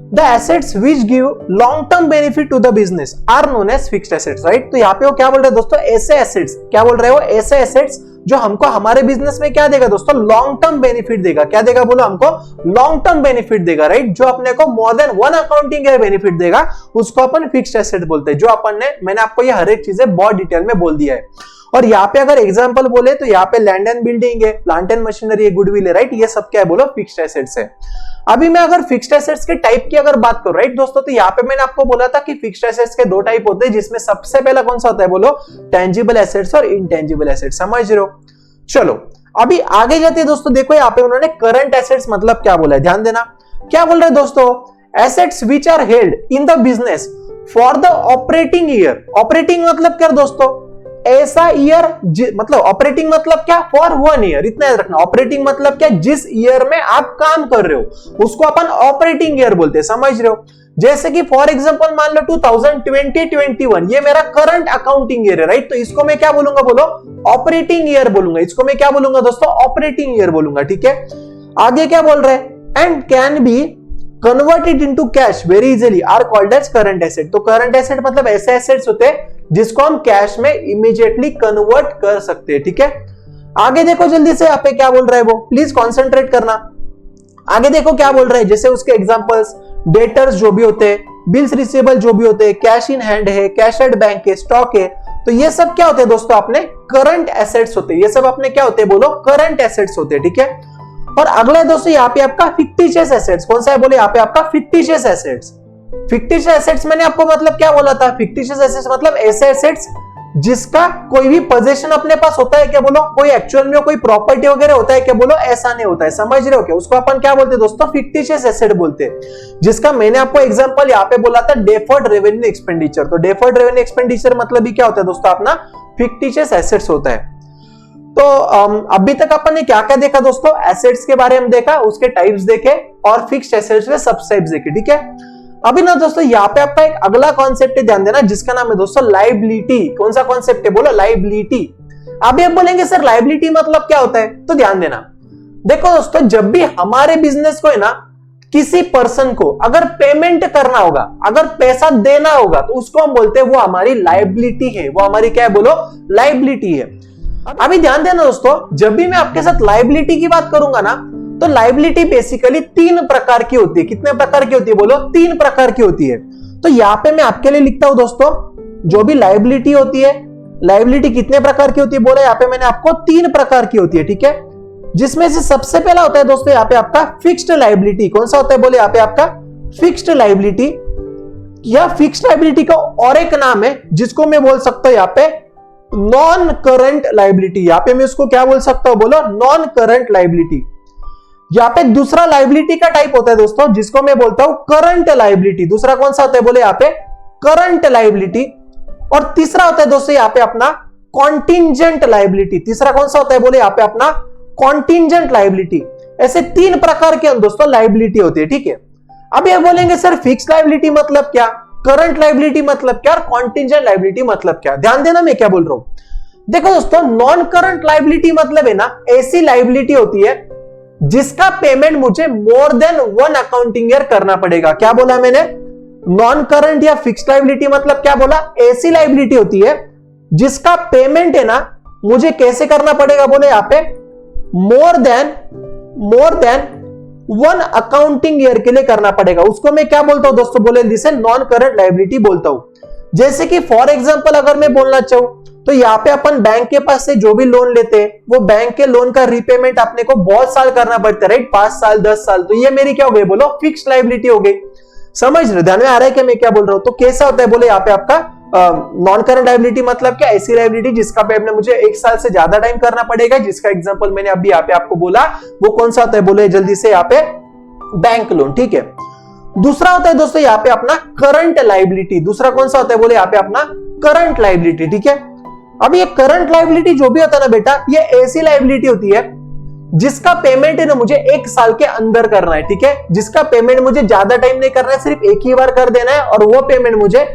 the assets which give long term benefit to the business are known as fixed assets, right? तो यहाँ पे वो क्या बोल रहे हैं दोस्तों, ऐसे assets, क्या बोल रहे हो, ऐसे assets जो हमको हमारे बिजनेस में क्या देगा दोस्तों, लॉन्ग टर्म बेनिफिट देगा। क्या देगा बोलो, हमको लॉन्ग टर्म बेनिफिट देगा, राइट। जो अपने को more than one accounting year benefit देगा उसको अपन फिक्स्ड एसेट बोलते हैं। जो अपन ने, मैंने आपको ये हर एक चीजें बहुत डिटेल में बोल दिया है। और यहाँ पे अगर एग्जांपल बोले तो यहाँ पे लैंड एंड बिल्डिंग है, प्लांट एंड मशीनरी है, गुडविल है, राइट। ये सब क्या है बोलो, फिक्स्ड एसेट्स है। अभी मैं अगर फिक्स्ड एसेट्स के टाइप की अगर बात करूं, राइट दोस्तों, तो यहाँ पे मैंने आपको बोला था कि फिक्स्ड एसेट्स के दो टाइप होते हैं, जिसमें सबसे पहला कौन सा होता है बोलो, टेंजिबल एसेट्स और इनटेंजिबल एसेट्स। समझ रहे हो। चलो अभी आगे जाते हैं दोस्तों। देखो यहाँ पे उन्होंने करंट एसेट्स मतलब क्या बोला है, ध्यान देना। क्या बोल रहे हैं दोस्तों, assets which are held in the business for the operating year. Operating मतलब क्या दोस्तों, ऐसा ईयर, मतलब ऑपरेटिंग मतलब क्या, फॉर 1 ईयर, इतना याद रखना। ऑपरेटिंग मतलब क्या, जिस ईयर में आप काम कर रहे हो उसको अपन ऑपरेटिंग ईयर बोलते हैं। समझ रहे हो। जैसे कि फॉर एग्जांपल मान लो 2020-21 ये मेरा करंट अकाउंटिंग ईयर है, राइट। तो इसको मैं क्या बोलूंगा बोलो, ऑपरेटिंग ईयर बोलूंगा। इसको मैं क्या बोलूंगा दोस्तों, ऑपरेटिंग ईयर बोलूंगा, ठीक है। आगे क्या बोल रहे हैं, and can be converted into cash very easily are called as current asset. तो करंट एसेट मतलब ऐसे एसेट्स होते हैं जिसको हम कैश में इमीडिएटली कन्वर्ट कर सकते हैं, ठीक है। आगे देखो जल्दी से यहाँ पे क्या बोल रहा है वो, प्लीज कॉन्सेंट्रेट करना। आगे देखो क्या बोल रहा है, जैसे उसके एग्जांपल्स, डेटर्स जो भी होते हैं, बिल्स रिसीवेबल जो भी होते हैं, कैश इन हैंड है, कैश एट बैंक है, स्टॉक है, तो ये सब क्या होते हैं दोस्तों, अपने करंट एसेट्स होते हैं। ये सब अपने क्या होते हैं बोलो, करंट एसेट्स होते हैं, ठीक है। और अगला है दोस्तों यहाँ पे आपका फिक्टिशियस एसेट्स। कौन सा है बोले, यहाँ पे आपका फिक्टिशियस एसेट्स। फिक्टिशियस एसेट्स मैंने आपको मतलब क्या बोला था, फिक्टिशियस एसेट्स मतलब ऐसे एसेट्स जिसका कोई भी पोजीशन अपने पास होता है क्या बोलो, कोई एक्चुअल में कोई प्रॉपर्टी वगैरह होता है क्या बोलो, ऐसा नहीं होता है। समझ रहे हो क्या, उसको अपन क्या बोलते हैं दोस्तों, फिक्टिशियस एसेट बोलते हैं। जिसका मैंने आपको एग्जांपल यहाँ पे बोला था, डेफर्ड रेवेन्यू एक्सपेंडिचर। तो डेफर्ड रेवेन्यू एक्सपेंडिचर मतलब भी क्या होता है दोस्तों, अपना फिक्टिशियस एसेट्स होता है। तो अभी तक अपन ने क्या क्या देखा दोस्तों, एसेट्स के बारे में देखा, उसके टाइप्स देखे और फिक्स्ड एसेट्स के सब टाइप्स देखे, ठीक है। अभी ना दोस्तों यहाँ पे आपका एक अगला कॉन्सेप्ट है, ध्यान देना, जिसका नाम है दोस्तों लायबिलिटी। कौन सा कॉन्सेप्ट है बोलो, लायबिलिटी। अभी आप बोलेंगे सर लायबिलिटी मतलब क्या होता है, तो ध्यान देना। देखो दोस्तों, जब भी हमारे बिजनेस को है ना, किसी पर्सन को अगर पेमेंट करना होगा, अगर पैसा देना होगा, तो उसको हम बोलते हैं वो हमारी लायबिलिटी है। वो हमारी क्या है बोलो, लायबिलिटी है। अभी ध्यान देना दोस्तों, जब भी मैं आपके साथ लायबिलिटी की बात करूंगा ना, तो लायबिलिटी बेसिकली 3 प्रकार की होती है। कितने प्रकार की होती है बोलो, 3 प्रकार की होती है। तो यहाँ पे मैं आपके लिए लिखता हूं दोस्तों, जो भी लायबिलिटी होती है, लायबिलिटी कितने प्रकार की होती है बोले, यहाँ पे मैंने आपको 3 प्रकार की होती है, ठीक है। जिसमें से सबसे पहला होता है दोस्तों यहाँ पे आपका फिक्स्ड लायबिलिटी। कौन सा होता है बोले, यहाँ पे आपका फिक्स्ड लायबिलिटी। या फिक्स्ड लायबिलिटी का और एक नाम है जिसको मैं बोल सकता हूं यहाँ पे नॉन करंट लायबिलिटी। यहाँ पे मैं उसको क्या बोल सकता हूं बोलो, नॉन करंट लायबिलिटी। यहाँ पे दूसरा लायबिलिटी का टाइप होता है दोस्तों, जिसको मैं बोलता हूं करंट लायबिलिटी। दूसरा कौन सा होता है बोले, यहाँ पे करंट लायबिलिटी। और तीसरा होता है दोस्तों यहाँ पे अपना कॉन्टिंजेंट लायबिलिटी। तीसरा कौन सा होता है बोले, यहाँ पे अपना कॉन्टिंजेंट लायबिलिटी। ऐसे 3 प्रकार के दोस्तों लायबिलिटी होती है, ठीक है। अब ये बोलेंगे सर फिक्स्ड लायबिलिटी मतलब क्या, करंट लायबिलिटी मतलब क्या, और कॉन्टिंजेंट लायबिलिटी मतलब क्या। ध्यान देना मैं क्या बोल रहा हूं। देखो दोस्तों, नॉन करंट लायबिलिटी मतलब है ना, ऐसी लायबिलिटी होती है जिसका पेमेंट मुझे मोर देन 1 अकाउंटिंग ईयर करना पड़ेगा। क्या बोला मैंने, नॉन करंट या फिक्स्ड लायबिलिटी मतलब क्या बोला, ऐसी लायबिलिटी होती है जिसका पेमेंट है ना मुझे कैसे करना पड़ेगा बोले, यहाँ पे मोर देन 1 अकाउंटिंग ईयर के लिए करना पड़ेगा। उसको मैं क्या बोलता हूं दोस्तों बोले, जिसे नॉन करंट लायबिलिटी बोलता हूं। जैसे कि फॉर एग्जांपल अगर मैं बोलना चाहूं, तो यहाँ पे अपन बैंक के पास से जो भी लोन लेते हैं, वो बैंक के लोन का रीपेमेंट अपने को बहुत साल करना पड़ता है, राइट, 5 साल 10 साल। तो ये मेरी क्या हो गई बोलो, फिक्स्ड लायबिलिटी हो गई। समझ रहे, ध्यान में आ रहा है कि मैं क्या बोल रहा हूं। तो कैसा होता है बोले, यहाँ पे आपका नॉन करंट लायबिलिटी मतलब क्या, ऐसी लायबिलिटी जिसका पेमेंट मुझे 1 साल से ज्यादा टाइम करना पड़ेगा, जिसका एग्जांपल मैंने अभी यहाँ पे आपको बोला। वो कौन सा होता है बोले जल्दी से, यहाँ पे बैंक लोन, ठीक है। दूसरा होता है दोस्तों यहाँ पे अपना करंट लायबिलिटी। दूसरा कौन सा होता है बोले, यहाँ पे अपना करंट लायबिलिटी, ठीक है। अब ये करंट लायबिलिटी जो भी होता है ना बेटा, ये ऐसी लायबिलिटी होती है जिसका पेमेंट है ना मुझे 1 साल के अंदर करना है, ठीक है। जिसका पेमेंट मुझे ज्यादा टाइम नहीं करना है, सिर्फ एक ही बार कर देना है, और वो पेमेंट मुझे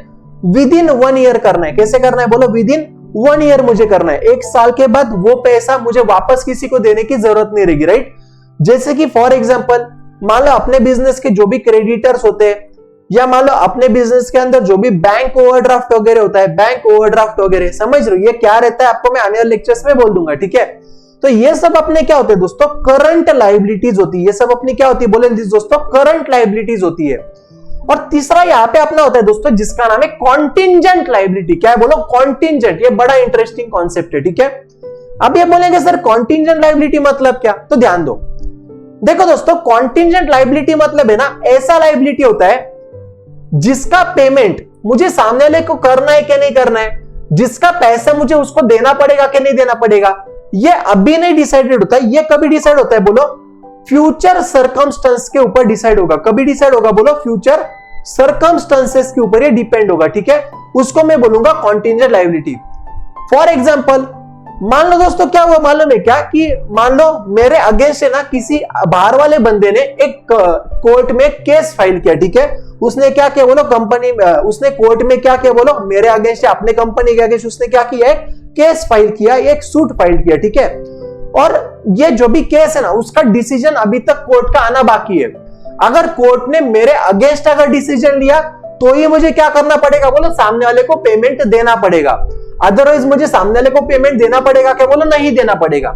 विद इन 1 ईयर करना है। कैसे करना है बोलो, विद इन 1 ईयर मुझे करना है। 1 साल के बाद वो पैसा मुझे वापस किसी को देने की जरूरत नहीं रहेगी, राइट। जैसे कि फॉर एग्जांपल मान लो अपने बिजनेस के जो भी क्रेडिटर्स होते हैं या मान लो अपने बिजनेस के अंदर जो भी बैंक ओवरड्राफ्ट वगैरह होता है, बैंक ओवरड्राफ्ट वगैरह, समझ रहे हो ये क्या रहता है आपको मैं आने वाले लेक्चर्स में बोल दूंगा, ठीक है। तो ये सब अपने क्या होते हैं दोस्तों, करंट लायबिलिटीज होती है। ये सब अपनी क्या होती है बोले दोस्तों, करंट लायबिलिटीज होती है। और तीसरा यहाँ पे अपना होता है दोस्तों जिसका नाम है कॉन्टिंजेंट लायबिलिटी। क्या है बोलो, कॉन्टिंजेंट। ये बड़ा इंटरेस्टिंग कॉन्सेप्ट है, ठीक है। अब ये बोलेंगे सर कॉन्टिंजेंट लायबिलिटी मतलब क्या, तो ध्यान दो। देखो दोस्तों, कॉन्टिंजेंट लायबिलिटी मतलब है ना, ऐसा लायबिलिटी होता है जिसका पेमेंट मुझे सामने वाले को करना है कि नहीं करना है, जिसका पैसा मुझे उसको देना पड़ेगा कि नहीं देना पड़ेगा, ये अभी नहीं डिसाइडेड होता है। ये कभी डिसाइड होता है बोलो, फ्यूचर सर्कमस्टेंस के ऊपर डिसाइड होगा। कभी डिसाइड होगा बोलो, फ्यूचर सर्कमस्टेंसेस के ऊपर ये डिपेंड होगा, ठीक है। उसको मैं बोलूंगा कॉन्टिंजेंट लायबिलिटी। फॉर एग्जांपल, मान लो दोस्तों क्या हुआ मालूम है क्या, कि मान लो मेरे अगेंस्ट है ना किसी बाहर वाले बंदे ने एक कोर्ट में केस फाइल किया, ठीक है। उसने क्या किया बोलो, कंपनी उसने कोर्ट में क्या किया बोलो, मेरे अगेंस्ट अपने कंपनी के अगेंस्ट उसने क्या किया, एक केस फाइल किया, एक सूट फाइल किया, ठीक है। और ये जो भी केस है ना उसका डिसीजन अभी तक कोर्ट का आना बाकी है। अगर कोर्ट ने मेरे अगेंस्ट अगर डिसीजन लिया तो ही मुझे क्या करना पड़ेगा बोलो, सामने वाले को पेमेंट देना पड़ेगा। अदरवाइज मुझे सामने वाले को पेमेंट देना पड़ेगा क्या बोलो, नहीं देना पड़ेगा।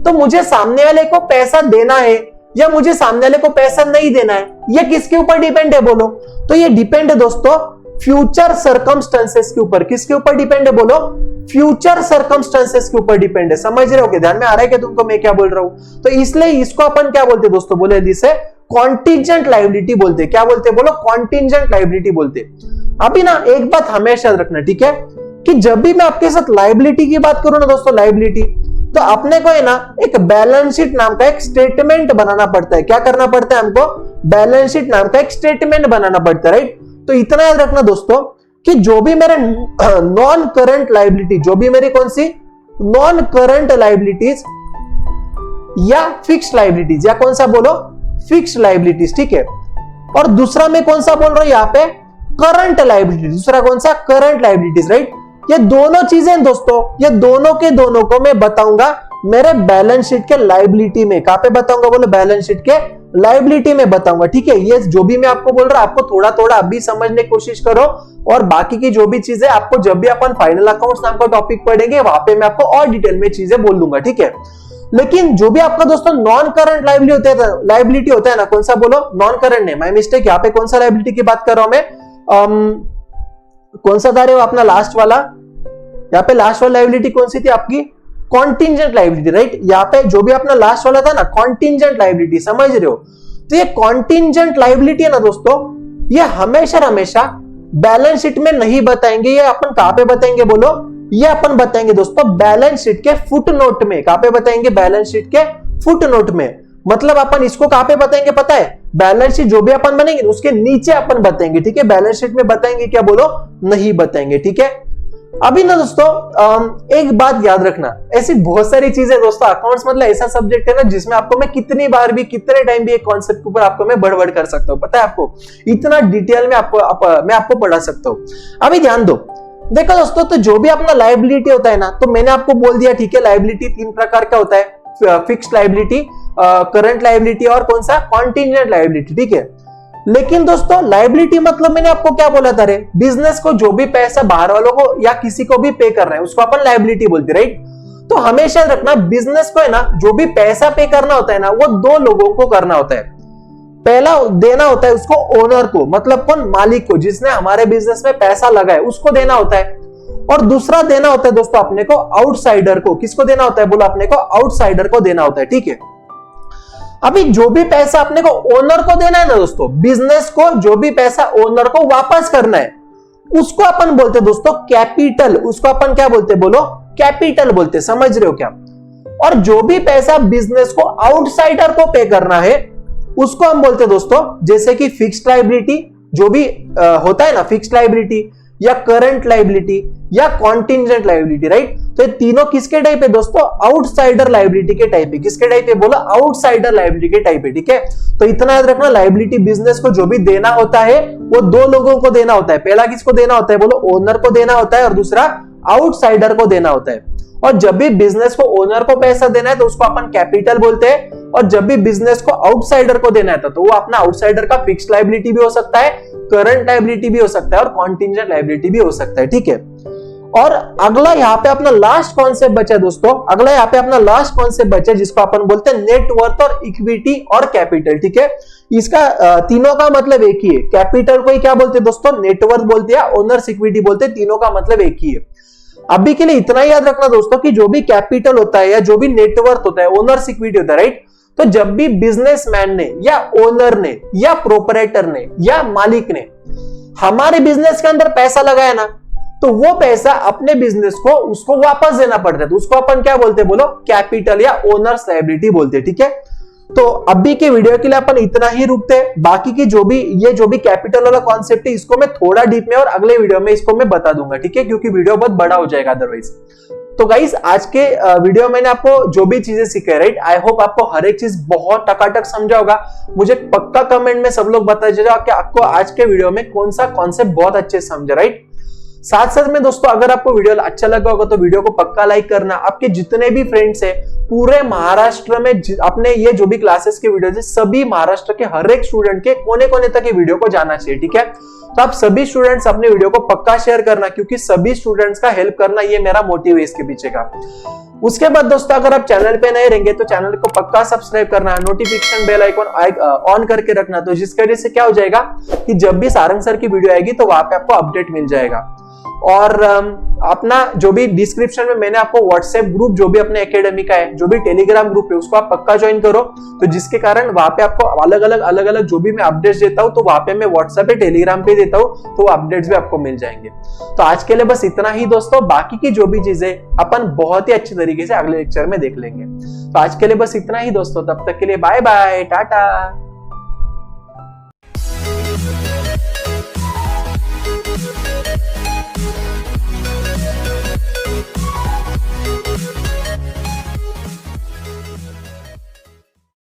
तो मुझे सामने वाले को पैसा देना है या मुझे सामने वाले को पैसा नहीं देना है, ये किसके ऊपर डिपेंड है बोलो, तो ये डिपेंड है दोस्तों फ्यूचर सर्कमस्टेंसेस के ऊपर। किसके ऊपर डिपेंड है बोलो, फ्यूचर सर्कमस्टेंसेस के ऊपर डिपेंड है। समझ रहे हो कि ध्यान में आ रहा है कि तुमको मैं क्या बोल रहा हूं। तो इसलिए इसको अपन क्या बोलते दोस्तों बोले, जिसे कॉन्टिंजेंट लायबिलिटी बोलते। क्या बोलते बोलो, कॉन्टिंजेंट लायबिलिटी बोलते। अभी ना एक बात हमेशा याद रखना, ठीक है, कि जब भी मैं आपके साथ लायबिलिटी की बात करूं ना दोस्तों, लायबिलिटी, तो अपने को है ना एक बैलेंस शीट नाम का एक स्टेटमेंट बनाना पड़ता है। क्या करना पड़ता है हमको, बैलेंस शीट नाम का एक स्टेटमेंट बनाना पड़ता है, राइट। तो इतना याद रखना दोस्तों कि जो भी मेरे नॉन करंट लायबिलिटी, जो भी मेरी कौन सी नॉन करंट लायबिलिटीज या फिक्स्ड लायबिलिटीज, या कौन सा बोलो, फिक्स्ड लायबिलिटीज, ठीक है। और दूसरा मैं कौन सा बोल रहा हूं यहाँ पे, करंट लायबिलिटी। दूसरा कौन सा, करंट लायबिलिटीज, राइट। ये दोनों चीजें दोस्तों, ये दोनों के दोनों को मैं बताऊंगा मेरे बैलेंस शीट के लायबिलिटी में। कहां पे बताऊंगा बोलो, बैलेंस शीट के लायबिलिटी में बताऊंगा, ठीक है। ये जो भी मैं आपको बोल रहा हूं आपको थोड़ा थोड़ा अभी समझने की कोशिश करो, और बाकी की जो भी चीजें आपको जब भी अपन फाइनल अकाउंट्स नाम का टॉपिक पढ़ेंगे वहां पे मैं आपको और डिटेल में चीजें बोल दूंगा, ठीक है। लेकिन जो भी आपका दोस्तों नॉन करंट लायबिलिटी होता है ना, कौन सा बोलो, नॉन करंट नहीं, माय मिस्टेक, यहाँ पे कौन सा लायबिलिटी की बात कर रहा हूं मैं, कौन सा था रे वो अपना लास्ट वाला, यहाँ पे लास्ट वाला लायबिलिटी कौन सी थी आपकी, कॉन्टिंजेंट लायबिलिटी, राइट। यहाँ पे जो भी अपना लास्ट वाला था ना, कॉन्टिंजेंट लायबिलिटी, समझ रहे हो। तो ये कॉन्टिंजेंट लायबिलिटी है ना दोस्तों, ये हमेशा बैलेंस शीट में नहीं बताएंगे। ये अपन कहां पे बताएंगे बोलो, ये अपन बताएंगे दोस्तों बैलेंस शीट के फुट नोट में। कहां पे बताएंगे, बैलेंस शीट के फुट नोट में। मतलब अपन इसको कहां पे बताएंगे पता है, बैलेंस शीट जो भी अपन बनेंगे उसके नीचे अपन बताएंगे, ठीक है। बैलेंस शीट में बताएंगे क्या बोलो, नहीं बताएंगे, ठीक है। अभी ना दोस्तों एक बात याद रखना, ऐसी बहुत सारी चीजें दोस्तों, अकाउंट्स मतलब ऐसा सब्जेक्ट है ना जिसमें आपको मैं कितनी बार भी कितने टाइम भी एक कॉन्सेप्ट के ऊपर आपको मैं बड़बड़ कर सकता हूँ, पता है आपको, इतना डिटेल में मैं आपको पढ़ा सकता हूँ। अभी ध्यान दो, देखो दोस्तों, तो जो भी अपना लायबिलिटी होता है ना, तो मैंने आपको बोल दिया, ठीक है, लायबिलिटी 3 प्रकार का होता है, फिक्स्ड लायबिलिटी, करंट लायबिलिटी और कौन सा, कॉन्टिंजेंट लायबिलिटी, ठीक है। लेकिन दोस्तों लायबिलिटी मतलब मैंने आपको क्या बोला था रे, बिजनेस को जो भी पैसा बाहर वालों को या किसी को भी पे कर रहे हैं उसको अपन लायबिलिटी बोलते, राइट। तो हमेशा रखना, बिजनेस को है ना जो भी पैसा पे करना होता है ना, वो 2 लोगों को करना होता है। पहला देना होता है उसको ओनर को, मतलब कौन, मालिक को, जिसने हमारे बिजनेस में पैसा लगाया उसको देना होता है। और दूसरा देना होता है दोस्तों अपने को आउटसाइडर को। किसको देना होता है बोलो, अपने को आउटसाइडर को देना होता है, ठीक है। अभी जो भी पैसा अपने को ओनर को देना है ना दोस्तों, बिजनेस को जो भी पैसा ओनर को वापस करना है उसको अपन बोलते हैं दोस्तों कैपिटल। उसको अपन क्या बोलते बोलो, कैपिटल बोलते, समझ रहे हो क्या। और जो भी पैसा बिजनेस को आउटसाइडर को पे करना है उसको हम बोलते हैं दोस्तों, जैसे कि फिक्स्ड लायबिलिटी जो भी होता है ना, फिक्स्ड लायबिलिटी या करंट लायबिलिटी या कॉन्टिंजेंट लायबिलिटी, राइट। तो ये तीनों किसके टाइप है दोस्तों, आउटसाइडर लायबिलिटी के टाइप है। किसके टाइप है बोला, आउटसाइडर लायबिलिटी के टाइप है, ठीक है। तो इतना याद रखना, लायबिलिटी बिजनेस को जो भी देना होता है वो 2 लोगों को देना होता है। पहला किसको देना होता है बोलो, ओनर को देना होता है, और दूसरा आउटसाइडर को देना होता है। और जब भी बिजनेस को ओनर को पैसा देना है तो उसको अपन कैपिटल बोलते हैं, और जब भी बिजनेस को आउटसाइडर को देना है तो वो अपना आउटसाइडर का फिक्स्ड लायबिलिटी भी हो सकता है, करंट लायबिलिटी भी हो सकता है और कॉन्टिंजेंट लायबिलिटी भी हो सकता है। ठीक है, और अगला यहाँ पे अपना लास्ट कॉन्सेप्ट बचा दोस्तों, अगला यहाँ पे अपना लास्ट कॉन्सेप्ट बचा जिसको अपन बोलते हैं नेटवर्थ और इक्विटी और कैपिटल। ठीक है, इसका तीनों का मतलब एक ही है। कैपिटल को ही क्या बोलते हैं दोस्तों, नेटवर्थ बोलते हैं, ओनर्स इक्विटी बोलते हैं, तीनों का मतलब एक ही है। अभी के लिए इतना याद रखना दोस्तों कि जो भी कैपिटल होता है या जो भी नेटवर्थ होता है, ओनर्स इक्विटी होता है, राइट। तो जब भी बिजनेसमैन ने या ओनर ने या प्रोपराइटर ने या मालिक ने हमारे बिजनेस के अंदर पैसा लगाया ना, तो वो पैसा अपने बिजनेस को उसको वापस देना पड़ता है, तो उसको अपन क्या बोलते हैं, बोलो कैपिटल या ओनर्स लायबिलिटी बोलते हैं। ठीक है, तो अभी के वीडियो के लिए अपन इतना ही रुकते हैं। बाकी की जो भी कैपिटल वाला कॉन्सेप्ट है इसको मैं थोड़ा डीप में और अगले वीडियो में इसको मैं बता दूंगा। ठीक है, क्योंकि वीडियो बहुत बड़ा हो जाएगा अदरवाइज। तो गाइस, आज के वीडियो मैंने आपको जो भी चीजें सिखाई, राइट, आई होप आपको हर एक चीज बहुत टकाटक समझा होगा। मुझे पक्का कमेंट में सब लोग बताइएगा कि आपको आज के वीडियो में कौन सा कॉन्सेप्ट बहुत अच्छे से समझा, राइट। साथ साथ में दोस्तों, अगर आपको वीडियो अच्छा लगा होगा तो वीडियो को पक्का लाइक करना। आपके जितने भी फ्रेंड्स हैं पूरे महाराष्ट्र में अपने ये जो भी क्लासेस के वीडियो है, सभी महाराष्ट्र के हर एक स्टूडेंट के कोने कोने तक ये वीडियो को जाना चाहिए। ठीक है, तो आप सभी स्टूडेंट्स अपने वीडियो को पक्का शेयर करना, क्योंकि सभी स्टूडेंट्स का हेल्प करना ये मेरा मोटिव है इसके पीछे का। उसके बाद दोस्तों, अगर आप चैनल पे नए रहेंगे तो चैनल को पक्का सब्सक्राइब करना, नोटिफिकेशन बेल आइकन ऑन करके रखना, तो जिसकी वजह से क्या हो जाएगा कि जब भी सारंग सर की वीडियो आएगी तो वहां पे आपको अपडेट मिल जाएगा। और अपना जो भी डिस्क्रिप्शन में मैंने आपको व्हाट्सएप ग्रुप जो भी अपने एकेडमी का है, जो भी टेलीग्राम ग्रुप है, उसको आप पक्का ज्वाइन करो, तो जिसके कारण वहां पे आपको अलग अलग जो भी मैं अपडेट्स देता हूं तो वहां पे मैं व्हाट्सएप पे टेलीग्राम पे देता हूं, तो वो अपडेट्स भी आपको मिल जाएंगे। तो आज के लिए बस इतना ही दोस्तों, बाकी की जो भी चीजें अपन बहुत ही अच्छे तरीके से अगले लेक्चर में देख लेंगे। तो आज के लिए बस इतना ही दोस्तों, तब तक के लिए बाय बाय, टाटा।